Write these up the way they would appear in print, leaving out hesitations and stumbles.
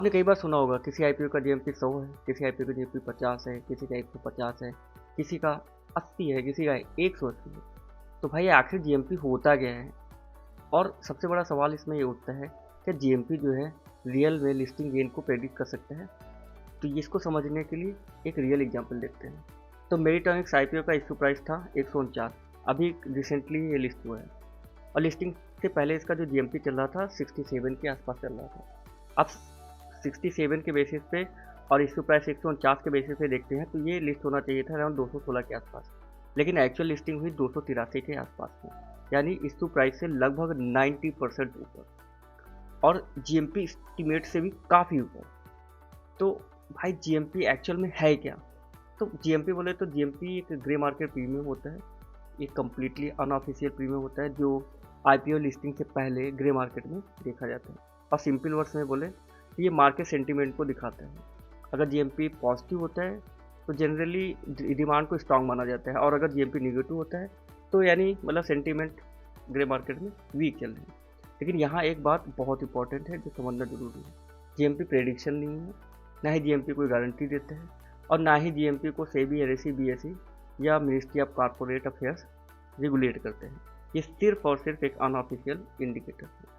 आपने कई बार सुना होगा किसी आईपीओ का जीएमपी 100 है, किसी आईपीओ का जीएमपी 50 है, किसी का 150 है, किसी का 80 है, किसी का 180 है। तो भाई आखिर जीएमपी होता क्या है? और सबसे बड़ा सवाल इसमें ये उठता है कि जीएमपी जो है रियल में लिस्टिंग गेन को प्रेडिक्ट कर सकता है। तो इसको समझने के लिए एक रियल एग्जांपल देखते हैं। तो मेरिटॉनिक्स आईपीओ का इशू प्राइस था 149। अभी रिसेंटली ये लिस्ट हुआ है और लिस्टिंग से पहले इसका जो जीएमपी चल रहा था 67 के आसपास चल रहा था। अब 67 के बेसिस पे और इशू प्राइस 149 के बेसिस पे देखते हैं तो ये लिस्ट होना चाहिए था अराउंड 216 के आसपास, लेकिन एक्चुअल लिस्टिंग हुई 283 के आसपास में, यानी इशू प्राइस से लगभग 90% ऊपर और जीएमपी एस्टीमेट से भी काफ़ी ऊपर। तो भाई जीएमपी एक्चुअल में है क्या? तो जीएमपी बोले तो जीएमपी एक ग्रे मार्केट प्रीमियम होता है, एक कम्प्लीटली अनऑफिशियल प्रीमियम होता है जो आईपीओ लिस्टिंग से पहले ग्रे मार्केट में देखा जाता है। और सिंपल वर्ड्स में बोले तो ये मार्केट सेंटीमेंट को दिखाता है। अगर जीएमपी पॉजिटिव होता है तो जनरली डिमांड को स्ट्रांग माना जाता है, और अगर जीएमपी नेगेटिव होता है तो यानी मतलब सेंटीमेंट ग्रे मार्केट में वीक चल रही है। लेकिन यहाँ एक बात बहुत इंपॉर्टेंट है जो समझना जरूरी है, जीएमपी प्रेडिक्शन नहीं है, ना ही जीएमपी कोई गारंटी देता है, और ना ही जीएमपी को सेबी, एनएसई, बीएसई या ministry of corporate affairs regulate करते हैं। ये सिर्फ और सिर्फ एक अनऑफिशियल इंडिकेटर है।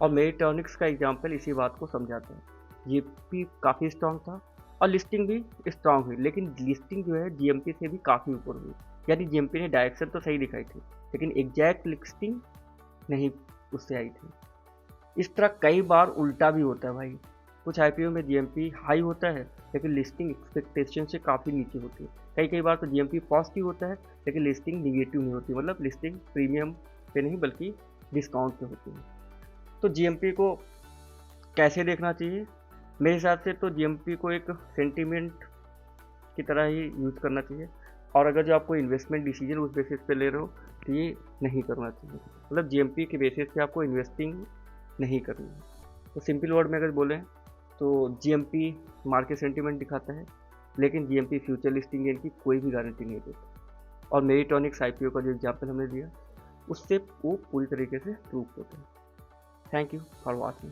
और मेरिटॉनिक्स का एग्जाम्पल इसी बात को समझाता है। जीएमपी काफ़ी स्ट्रांग था और लिस्टिंग भी स्ट्रांग हुई, लेकिन लिस्टिंग जो है जीएमपी से भी काफ़ी ऊपर हुई। यानी जीएमपी ने डायरेक्शन तो सही दिखाई थी, लेकिन एग्जैक्ट लिस्टिंग नहीं उससे आई थी। इस तरह कई बार उल्टा भी होता है भाई। कुछ आईपीओ में जीएमपी हाई होता है लेकिन लिस्टिंग एक्सपेक्टेशन से काफ़ी नीचे होती है। कई बार तो जीएमपी पॉजिटिव होता है लेकिन लिस्टिंग निगेटिव नहीं होती, मतलब लिस्टिंग प्रीमियम पे नहीं बल्कि डिस्काउंट पे होती है। तो जीएमपी को कैसे देखना चाहिए? मेरे हिसाब से तो जीएमपी को एक सेंटीमेंट की तरह ही यूज करना चाहिए, और अगर जो आपको इन्वेस्टमेंट डिसीजन उस बेसिस पे ले रहे हो तो ये नहीं करना चाहिए। मतलब जीएमपी के बेसिस पे आपको इन्वेस्टिंग नहीं करनी है। तो सिंपल वर्ड में अगर बोलें तो जीएमपी मार्केट सेंटीमेंट दिखाता है, लेकिन जीएमपी फ्यूचर लिस्टिंग गेन की कोई भी गारंटी नहीं देता। और मेरिटॉनिक्स आईपीओ का जो एग्जाम्पल हमने दिया उससे वो पूरी तरीके से प्रूफ होता है। Thank you for watching.